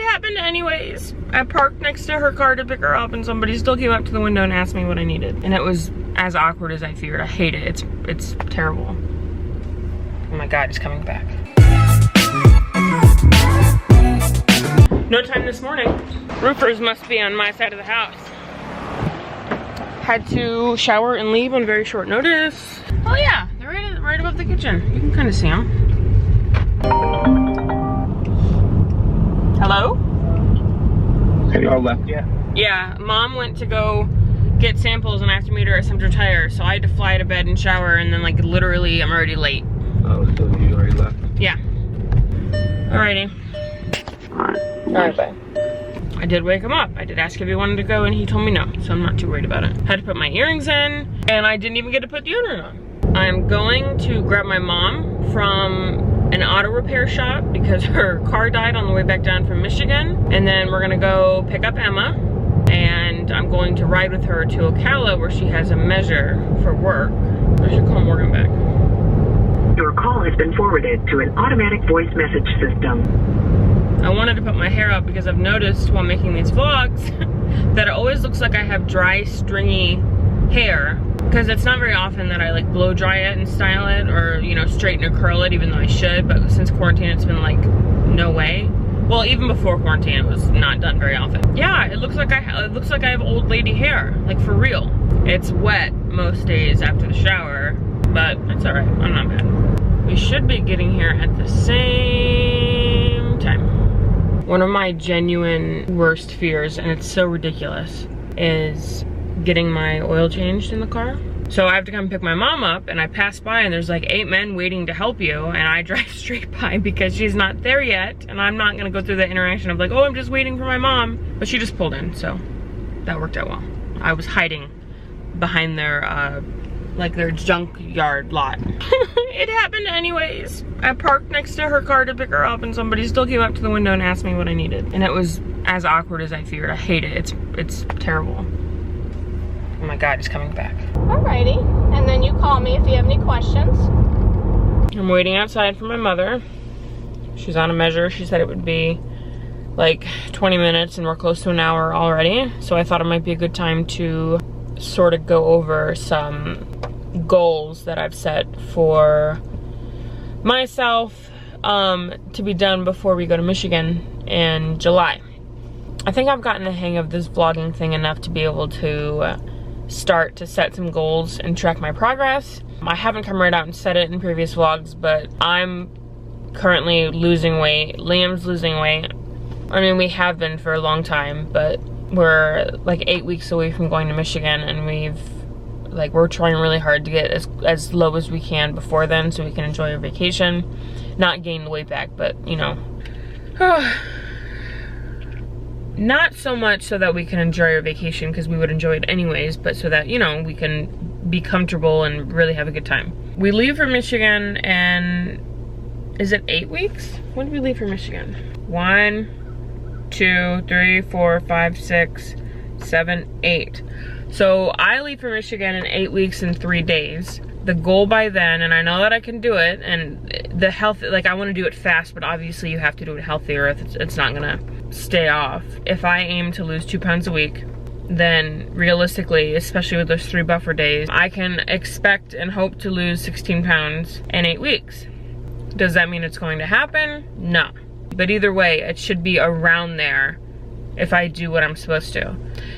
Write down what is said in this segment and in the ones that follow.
happened anyways. I parked next to her car to pick her up and somebody still came up to the window and asked me what I needed. And it was as awkward as I feared. I hate it. It's terrible. Oh my God, he's coming back. No time this morning. Roofers must be on my side of the house. Had to shower and leave on very short notice. Oh yeah, they're right above the kitchen. You can kind of see them. Hello? Have y'all left yet? Yeah, Mom went to go get samples and I have to meet her at Center Tire, so I had to fly to bed and shower and then like literally I'm already late. Oh, so you already left? Yeah. Alrighty. Alright, bye. I did wake him up. I did ask if he wanted to go and he told me no, so I'm not too worried about it. Had to put my earrings in and I didn't even get to put deodorant on. I'm going to grab my mom from an auto repair shop because her car died on the way back down from Michigan. And then we're gonna go pick up Emma and I'm going to ride with her to Ocala where she has a measure for work. I should call Morgan back. Your call has been forwarded to an automatic voice message system. I wanted to put my hair up because I've noticed while making these vlogs that it always looks like I have dry, stringy hair. Because it's not very often that I like blow dry it and style it or, you know, straighten or curl it even though I should. But since quarantine, it's been like, no way. Well, even before quarantine, it was not done very often. Yeah, it looks like I have old lady hair, like for real. It's wet most days after the shower, but it's all right, I'm not mad. We should be getting here at the same time. One of my genuine worst fears, and it's so ridiculous, is getting my oil changed in the car. So I have to come pick my mom up and I pass by and there's like 8 men waiting to help you and I drive straight by because she's not there yet and I'm not gonna go through the interaction of like, oh, I'm just waiting for my mom. But she just pulled in, so that worked out well. I was hiding behind their like their junkyard lot. It happened anyways. I parked next to her car to pick her up and somebody still came up to the window and asked me what I needed. And it was as awkward as I feared. I hate it. It's terrible. Oh my God, he's coming back. Alrighty, and then you call me if you have any questions. I'm waiting outside for my mother. She's on a measure. She said it would be like 20 minutes and we're close to an hour already. So I thought it might be a good time to sort of go over some goals that I've set for myself to be done before we go to Michigan in July. I think I've gotten the hang of this vlogging thing enough to be able to start to set some goals and track my progress. I haven't come right out and said it in previous vlogs, but I'm currently losing weight. Liam's losing weight. I mean, we have been for a long time, but we're like 8 weeks away from going to Michigan and we're trying really hard to get as low as we can before then so we can enjoy our vacation. Not gain the weight back, but you know. Not so much so that we can enjoy our vacation because we would enjoy it anyways, but so that, you know, we can be comfortable and really have a good time. We leave for Michigan and is it 8 weeks? When did we leave for Michigan? 1, 2, 3, 4, 5, 6, 7, 8. So I leave for Michigan in 8 weeks and 3 days. The goal by then, and I know that I can do it, and the health, like I want to do it fast, but obviously you have to do it healthy or it's not gonna stay off. If I aim to lose 2 pounds a week, then realistically, especially with those 3 buffer days, I can expect and hope to lose 16 pounds in 8 weeks. Does that mean it's going to happen? No. But either way, it should be around there if I do what I'm supposed to.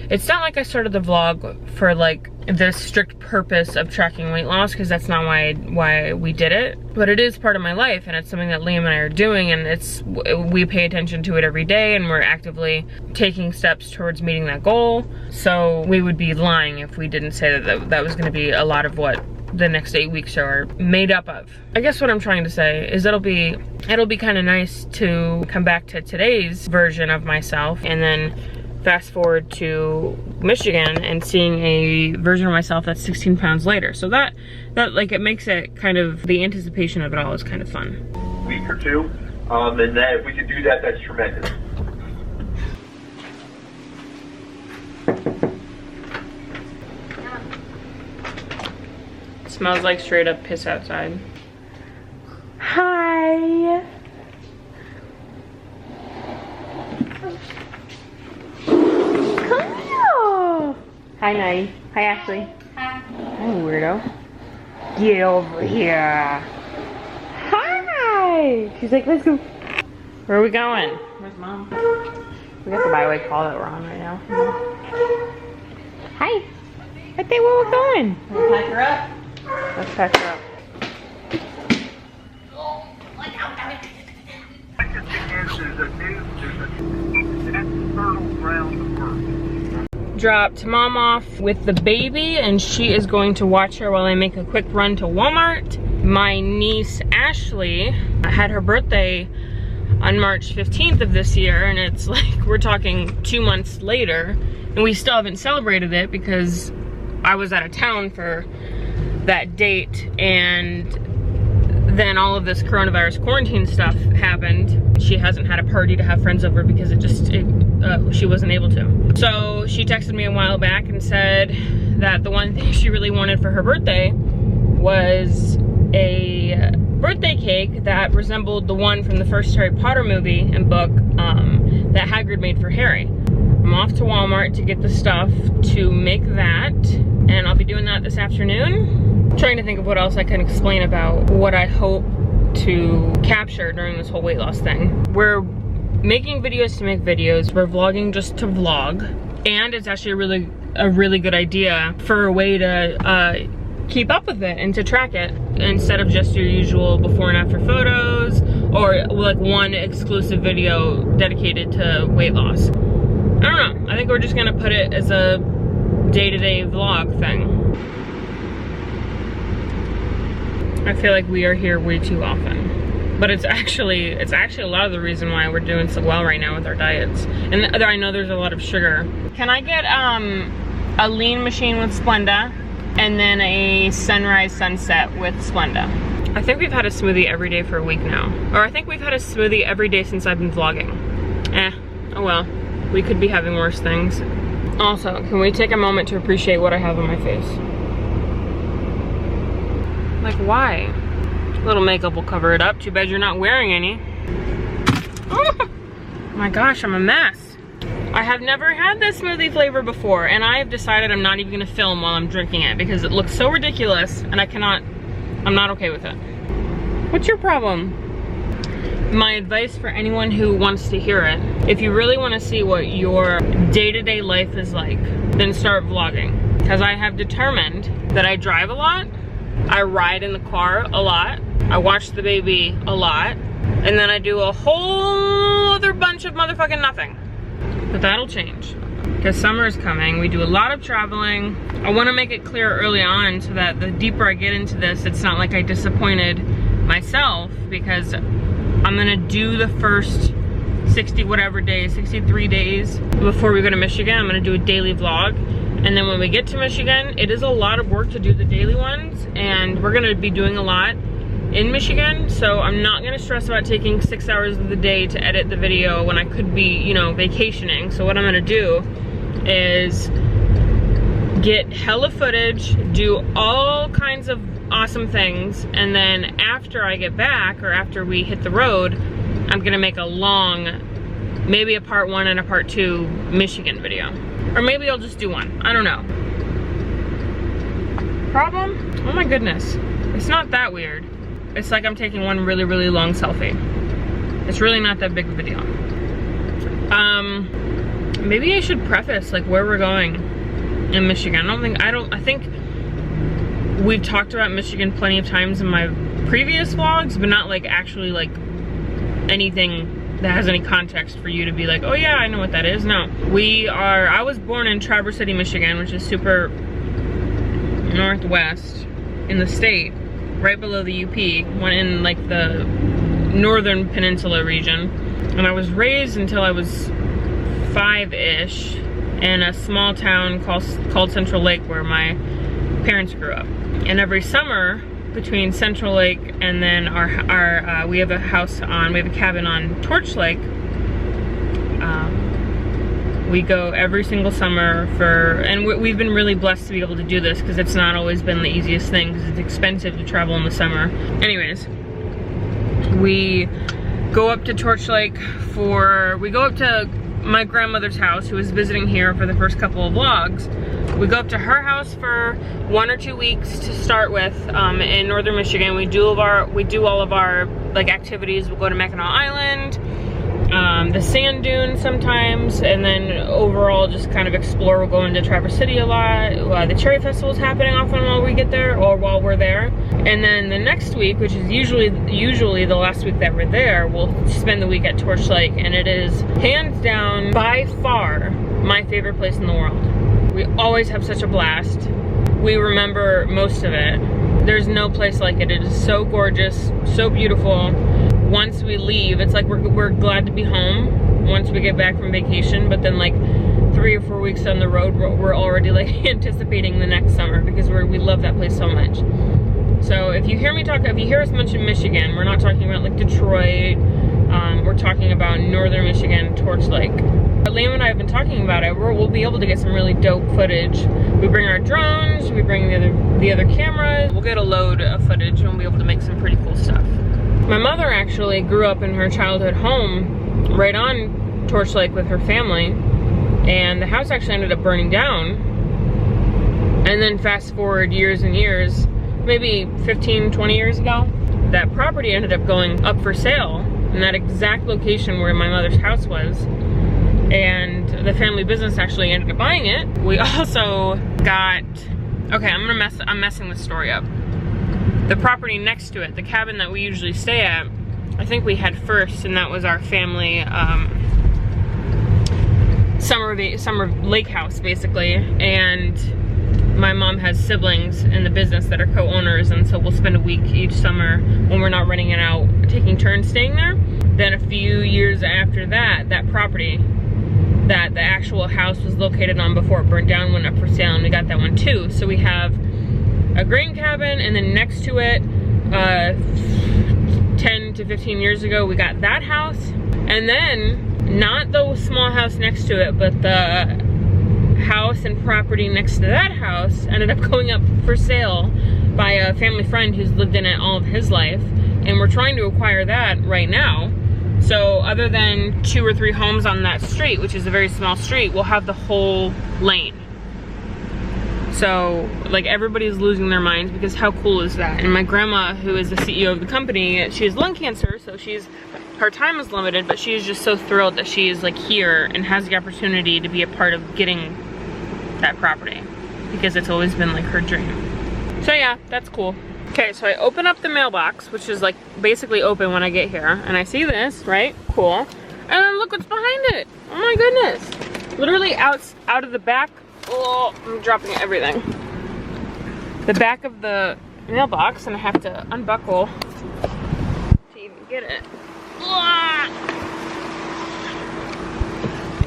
It's not like I started the vlog for like the strict purpose of tracking weight loss, because that's not why we did it. But it is part of my life, and it's something that Liam and I are doing, and we pay attention to it every day, and we're actively taking steps towards meeting that goal. So we would be lying if we didn't say that was gonna be a lot of what the next 8 weeks are made up of. I guess what I'm trying to say is it'll be kind of nice to come back to today's version of myself and then fast forward to Michigan and seeing a version of myself that's 16 pounds later. So that like, it makes it kind of, the anticipation of it all is kind of fun. Week or two, and then if we can do that, that's tremendous. It smells like straight up piss outside. Hi. Hi, Nighty. Hi, Ashley. Hi. Hi, weirdo. Get over here. Hi! She's like, let's go. Where are we going? Where's Mom? We got the byway call that we're on right now. Hi. I think where we're going. Wanna pack her up? Let's pack her up. Dropped Mom off with the baby, and she is going to watch her while I make a quick run to Walmart. My niece Ashley had her birthday on March 15th of this year, and it's like we're talking 2 months later, and we still haven't celebrated it because I was out of town for that date, and then all of this coronavirus quarantine stuff happened. She hasn't had a party to have friends over because she wasn't able to. So she texted me a while back and said that the one thing she really wanted for her birthday was a birthday cake that resembled the one from the first Harry Potter movie and book that Hagrid made for Harry. I'm off to Walmart to get the stuff to make that, and I'll be doing that this afternoon. I'm trying to think of what else I can explain about what I hope to capture during this whole weight loss thing. We're making videos to make videos. We're vlogging just to vlog, and it's actually a really good idea for a way to keep up with it and to track it instead of just your usual before and after photos or like one exclusive video dedicated to weight loss. I don't know. I think we're just gonna put it as a day-to-day vlog thing. I feel like we are here way too often. But it's actually a lot of the reason why we're doing so well right now with our diets. And I know there's a lot of sugar. Can I get a lean machine with Splenda and then a sunrise sunset with Splenda? I think we've had a smoothie every day for a week now. Or I think we've had a smoothie every day since I've been vlogging. Oh well. We could be having worse things. Also, can we take a moment to appreciate what I have on my face? Like, why? A little makeup will cover it up. Too bad you're not wearing any. Oh my gosh, I'm a mess. I have never had this smoothie flavor before, and I have decided I'm not even gonna film while I'm drinking it because it looks so ridiculous and I'm not okay with it. What's your problem? My advice for anyone who wants to hear it, if you really want to see what your day-to-day life is like, then start vlogging. Because I have determined that I drive a lot, I ride in the car a lot, I watch the baby a lot, and then I do a whole other bunch of motherfucking nothing. But that'll change. Because summer is coming, we do a lot of traveling. I want to make it clear early on so that the deeper I get into this, it's not like I disappointed myself, because I'm gonna do the first 63 days before we go to Michigan. I'm gonna do a daily vlog. And then when we get to Michigan, it is a lot of work to do the daily ones, and we're gonna be doing a lot in Michigan, so I'm not gonna stress about taking 6 hours of the day to edit the video when I could be, you know, vacationing. So what I'm gonna do is get hella footage, do all kinds of awesome things, and then after I get back, or after we hit the road, I'm gonna make a long, maybe a part 1 and a part 2 Michigan video. Or maybe I'll just do one, I don't know. Problem? Oh my goodness, it's not that weird. It's like I'm taking one really, really long selfie. It's really not that big of a deal. Maybe I should preface like where we're going in Michigan. I think we've talked about Michigan plenty of times in my previous vlogs, but not like actually like anything that has any context for you to be like, oh yeah, I know what that is. No, I was born in Traverse City, Michigan, which is super northwest in the state, right below the UP, one in like the northern peninsula region. And I was raised until I was 5-ish in a small town called Central Lake, where my parents grew up. And every summer between Central Lake and then we have a cabin on Torch Lake. We go every single summer and we've been really blessed to be able to do this because it's not always been the easiest thing because it's expensive to travel in the summer. Anyways, we go up to Torch Lake we go up to my grandmother's house, who was visiting here for the first couple of vlogs. We go up to her house for 1 or 2 weeks to start with in northern Michigan. We do all of our like activities. We'll go to Mackinac Island, the sand dunes sometimes, and then overall just kind of explore. We'll go into Traverse City a lot. The Cherry Festival is happening often while we get there, or while we're there. And then the next week, which is usually the last week that we're there, we'll spend the week at Torch Lake, and it is hands down by far my favorite place in the world. We always have such a blast. We remember most of it. There's no place like it. It is so gorgeous, so beautiful. Once we leave, it's like we're glad to be home once we get back from vacation, but then like 3 or 4 weeks down the road, we're already like anticipating the next summer because we love that place so much. So if you hear us mention Michigan, we're not talking about like Detroit. We're talking about northern Michigan, Torch Lake. Liam and I have been talking about it. We'll be able to get some really dope footage. We bring our drones, we bring the other cameras. We'll get a load of footage and we'll be able to make some pretty cool stuff. My mother actually grew up in her childhood home right on Torch Lake with her family, and the house actually ended up burning down. And then fast forward years and years, maybe 15, 20 years ago, that property ended up going up for sale in that exact location where my mother's house was. And the family business actually ended up buying it. We also got, okay, I'm messing this story up. The property next to it, the cabin that we usually stay at, I think we had first, and that was our family summer lake house basically. And my mom has siblings in the business that are co-owners, and so we'll spend a week each summer when we're not renting it out, taking turns staying there. Then a few years after that, that property that the actual house was located on before it burned down went up for sale, and we got that one too. So we have a grain cabin, and then next to it, 10 to 15 years ago, we got that house. And then, not the small house next to it, but the house and property next to that house ended up going up for sale by a family friend who's lived in it all of his life. And we're trying to acquire that right now. So other than 2 or 3 homes on that street, which is a very small street, we'll have the whole lane. So like everybody's losing their minds because how cool is that? And my grandma, who is the CEO of the company, she has lung cancer, so her time is limited, but she is just so thrilled that she is like here and has the opportunity to be a part of getting that property because it's always been like her dream. So yeah, that's cool. Okay, so I open up the mailbox, which is like basically open when I get here, and I see this, right? Cool. And then look what's behind it. Oh my goodness. Literally out of the back. Oh, I'm dropping everything. The back of the mailbox, and I have to unbuckle to even get it.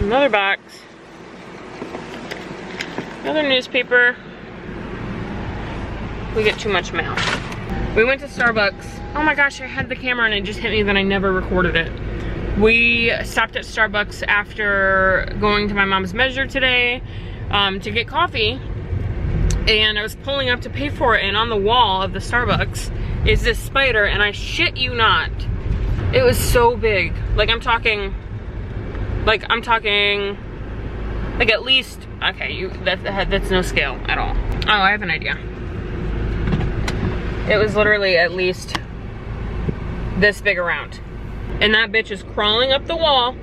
Another box. Another newspaper. We get too much mail. We went to Starbucks. Oh my gosh, I had the camera and it just hit me that I never recorded it. We stopped at Starbucks after going to my mom's measure today to get coffee. And I was pulling up to pay for it, and on the wall of the Starbucks is this spider, and I shit you not, it was so big. Like I'm talking like at least, okay, that's no scale at all. Oh, I have an idea. It was literally at least this big around. And that bitch is crawling up the wall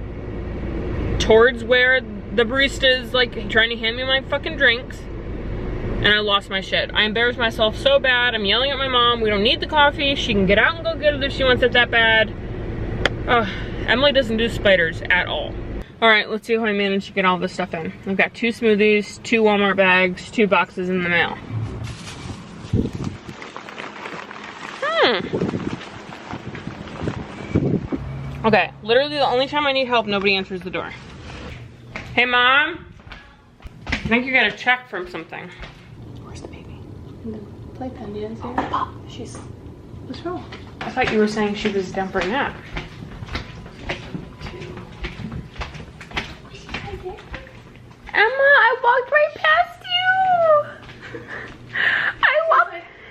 towards where the barista is like trying to hand me my fucking drinks. And I lost my shit. I embarrassed myself so bad. I'm yelling at my mom. We don't need the coffee. She can get out and go get it if she wants it that bad. Emily doesn't do spiders at all. All right, let's see how I managed to get all this stuff in. I've got 2 smoothies, 2 Walmart bags, 2 boxes in the mail. Okay, literally the only time I need help, nobody answers the door. Hey, Mom? I think you got a check from something. Where's the baby? The playpen, you didn't see her? Oh, she's... What's wrong? I thought you were saying she was down for a nap. Emma, I walked right past you!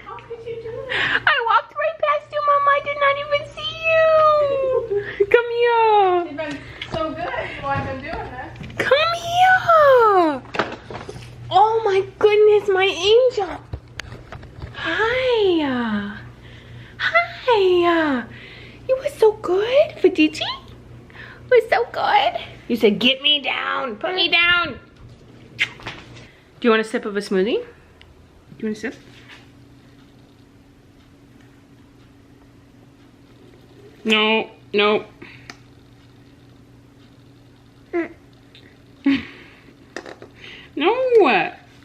How could you do that? I walked right past you, Mama. I did not even see you. Come here. You've been so good. I've been doing this. Come here. Oh my goodness, my angel. Hi. Hi. You were so good, Fadici. You were so good. You said, get me down. Put me down. Do you want a sip of a smoothie? Do you want a sip? No, no. No,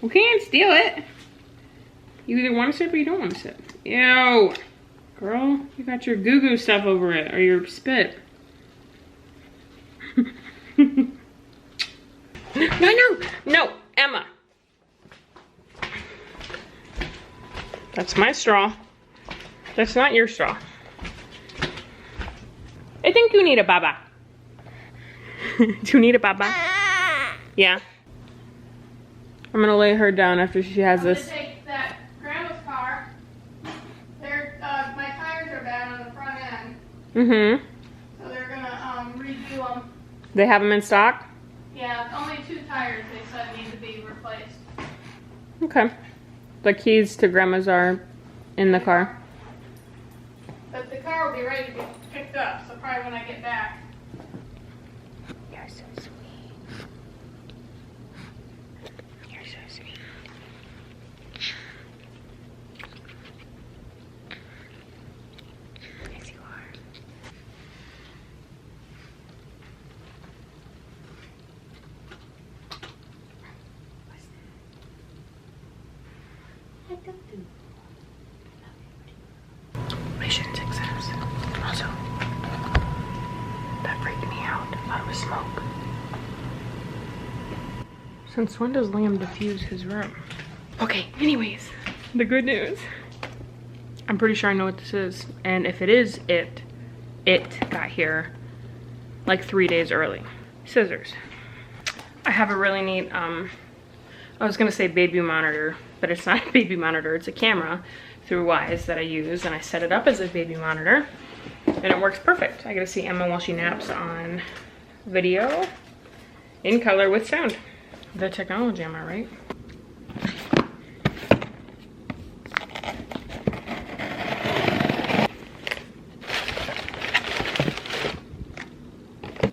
we can't steal it. You either want a sip or you don't want a sip. Ew. Girl, you got your goo-goo stuff over it, or your spit. No, Emma. That's my straw. That's not your straw. I think you need a baba. Do you need a baba? Yeah. I'm gonna lay her down after she has this. I'm gonna take that grandma's car. My tires are bad on the front end. Mm-hmm. So they're gonna redo them. They have them in stock? Yeah, only 2 tires they said need to be replaced. Okay. The keys to grandma's are in the car. But the car will be ready to be picked up, so probably when I get back. You're so sweet. You're so sweet. Yes, you are. Mission success. Also, that freaked me out. I thought it was smoke. Since when does Liam diffuse his room? Okay, anyways, the good news. I'm pretty sure I know what this is. And if it is it got here like 3 days early. Scissors. I have a really neat, I was gonna say baby monitor, but it's not a baby monitor, it's a camera through Wise that I use, and I set it up as a baby monitor, and it works perfect. I get to see Emma while she naps on video, in color with sound. The technology, am I right?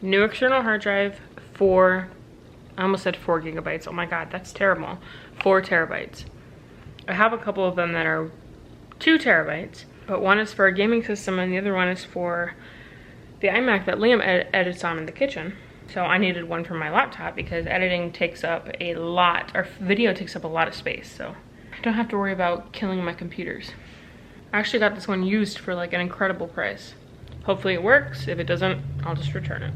New external hard drive, I almost said 4 gigabytes. Oh my God, that's terrible. 4 terabytes. I have a couple of them that are 2 terabytes, but one is for a gaming system and the other one is for the iMac that Liam edits on in the kitchen. So I needed one for my laptop because editing takes up a lot, or video takes up a lot of space, so I don't have to worry about killing my computers. I actually got this one used for like an incredible price. Hopefully it works. If it doesn't, I'll just return it.